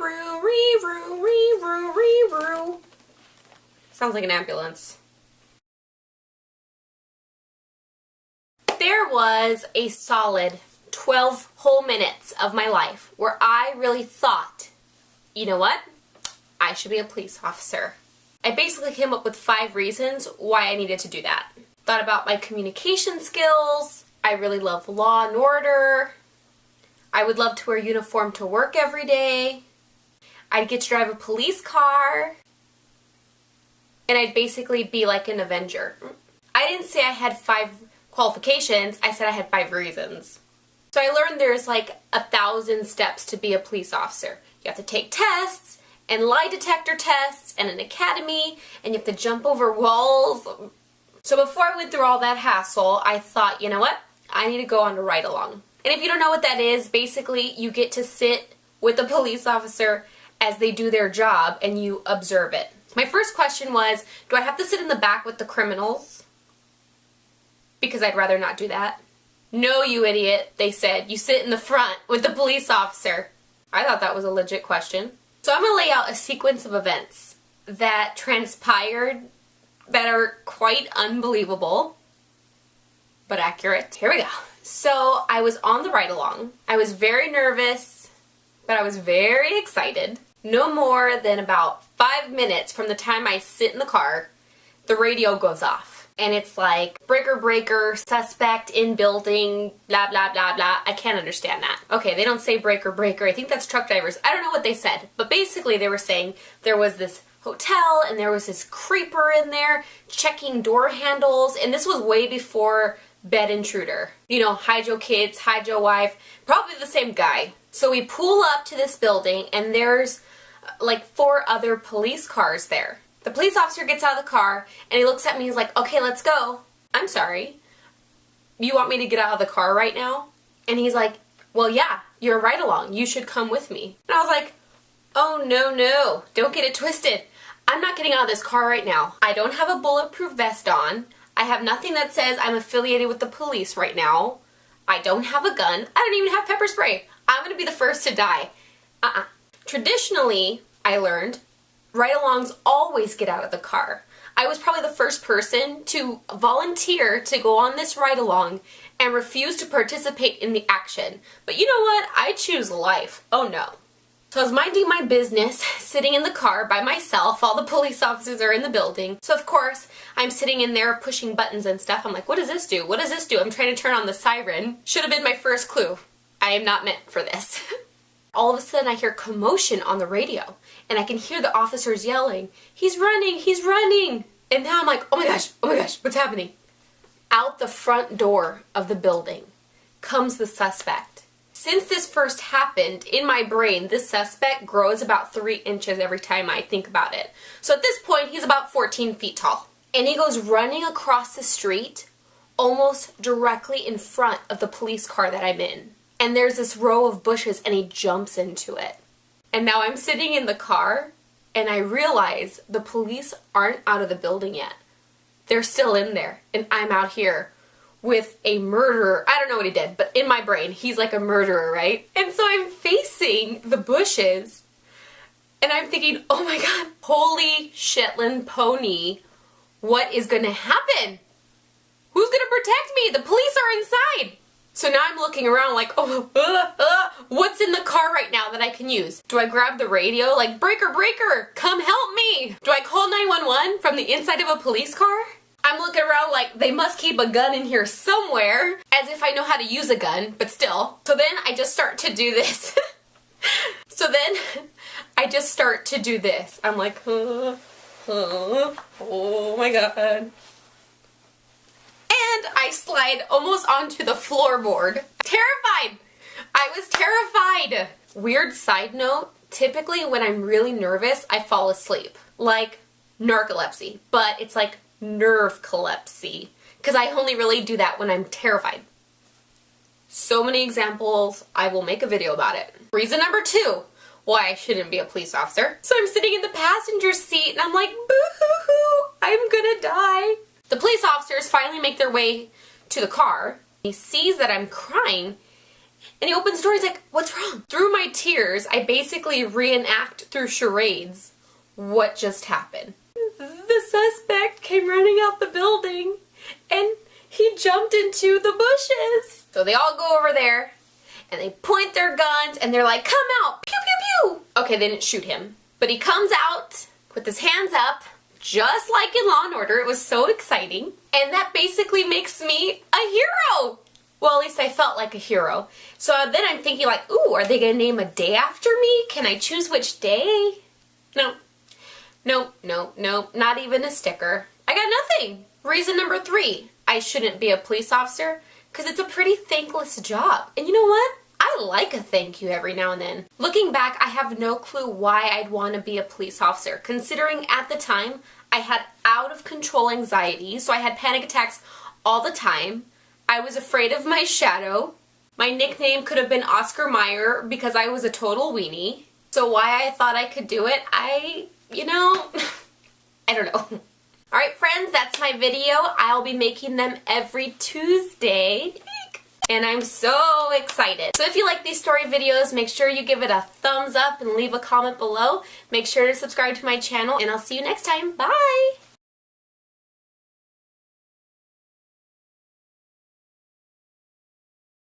roo, ree roo, ree roo, ree roo. Sounds like an ambulance. There was a solid 12 whole minutes of my life where I really thought, you know what? I should be a police officer. I basically came up with 5 reasons why I needed to do that. Thought about my communication skills. I really love law and order. I would love to wear a uniform to work every day. I'd get to drive a police car. And I'd basically be like an Avenger. I didn't say I had 5 qualifications, I said I had 5 reasons. So I learned there's like 1,000 steps to be a police officer. You have to take tests, and lie detector tests, and an academy, and you have to jump over walls. So before I went through all that hassle, I thought, you know what? I need to go on a ride-along. And if you don't know what that is, basically you get to sit with a police officer as they do their job, and you observe it. My first question was, do I have to sit in the back with the criminals? Because I'd rather not do that. No, you idiot, they said. You sit in the front with the police officer. I thought that was a legit question. So I'm going to lay out a sequence of events that transpired that are quite unbelievable, but accurate. Here we go. So I was on the ride-along. I was very nervous, but I was very excited. No more than about 5 minutes from the time I sit in the car, the radio goes off. And it's like, breaker, breaker, suspect in building, blah, blah, blah, blah. I can't understand that. Okay, they don't say breaker, breaker. I think that's truck drivers. I don't know what they said. But basically they were saying there was this hotel and there was this creeper in there checking door handles. And this was way before Bed Intruder. You know, hide your kids, hide your wife. Probably the same guy. So we pull up to this building and there's like 4 other police cars there. The police officer gets out of the car and he looks at me and he's like, okay, let's go. I'm sorry. You want me to get out of the car right now? And he's like, well, yeah, you're a ride-along. You should come with me. And I was like, oh, no, don't get it twisted. I'm not getting out of this car right now. I don't have a bulletproof vest on. I have nothing that says I'm affiliated with the police right now. I don't have a gun. I don't even have pepper spray. I'm going to be the first to die. Traditionally, I learned, ride-alongs always get out of the car. I was probably the first person to volunteer to go on this ride-along and refuse to participate in the action. But you know what? I choose life. Oh no. So I was minding my business, sitting in the car by myself. All the police officers are in the building. So of course, I'm sitting in there pushing buttons and stuff. I'm like, what does this do? What does this do? I'm trying to turn on the siren. Should have been my first clue. I am not meant for this. All of a sudden I hear commotion on the radio and I can hear the officers yelling, he's running, he's running. And now I'm like, oh my gosh, what's happening? Out the front door of the building comes the suspect. Since this first happened, in my brain, this suspect grows about 3 inches every time I think about it. So at this point, he's about 14 feet tall. And he goes running across the street, almost directly in front of the police car that I'm in. And there's this row of bushes and he jumps into it. And now I'm sitting in the car and I realize the police aren't out of the building yet. They're still in there and I'm out here with a murderer. I don't know what he did, but in my brain, he's like a murderer, right? And so I'm facing the bushes and I'm thinking, oh my God, holy Shetland pony, what is gonna happen? Who's gonna protect me? The police are inside. So now I'm looking around like, what's in the car right now that I can use? Do I grab the radio like, breaker, breaker, come help me? Do I call 911 from the inside of a police car? I'm looking around like, they must keep a gun in here somewhere, as if I know how to use a gun, but still. So then I just start to do this. I'm like, oh my God. And I slide almost onto the floorboard. Terrified! I was terrified! Weird side note, typically when I'm really nervous, I fall asleep. Like narcolepsy, but it's like nerve-calepsy. Because I only really do that when I'm terrified. So many examples, I will make a video about it. Reason number 2, why I shouldn't be a police officer. So I'm sitting in the passenger seat and I'm like, boo-hoo-hoo, I'm gonna die. The police officers finally make their way to the car. He sees that I'm crying And he opens the door, he's like, what's wrong? Through my tears, I basically reenact through charades what just happened. The suspect came running out the building and he jumped into the bushes. So they all go over there and they point their guns and they're like, come out, pew pew pew. Okay, they didn't shoot him, but he comes out with his hands up, just like in Law & Order. It was so exciting. And that basically makes me a hero. Well, at least I felt like a hero. So then I'm thinking like, ooh, are they gonna name a day after me? Can I choose which day? No. Nope, nope, nope, not even a sticker. I got nothing. Reason number 3, I shouldn't be a police officer because it's a pretty thankless job. And you know what? I like a thank you every now and then. Looking back, I have no clue why I'd want to be a police officer, considering at the time I had out of control anxiety, so I had panic attacks all the time. I was afraid of my shadow. My nickname could have been Oscar Mayer because I was a total weenie. So why I thought I could do it, you know, I don't know. Alright friends, that's my video. I'll be making them every Tuesday. And I'm so excited. So if you like these story videos, make sure you give it a thumbs up and leave a comment below. Make sure to subscribe to my channel and I'll see you next time. Bye!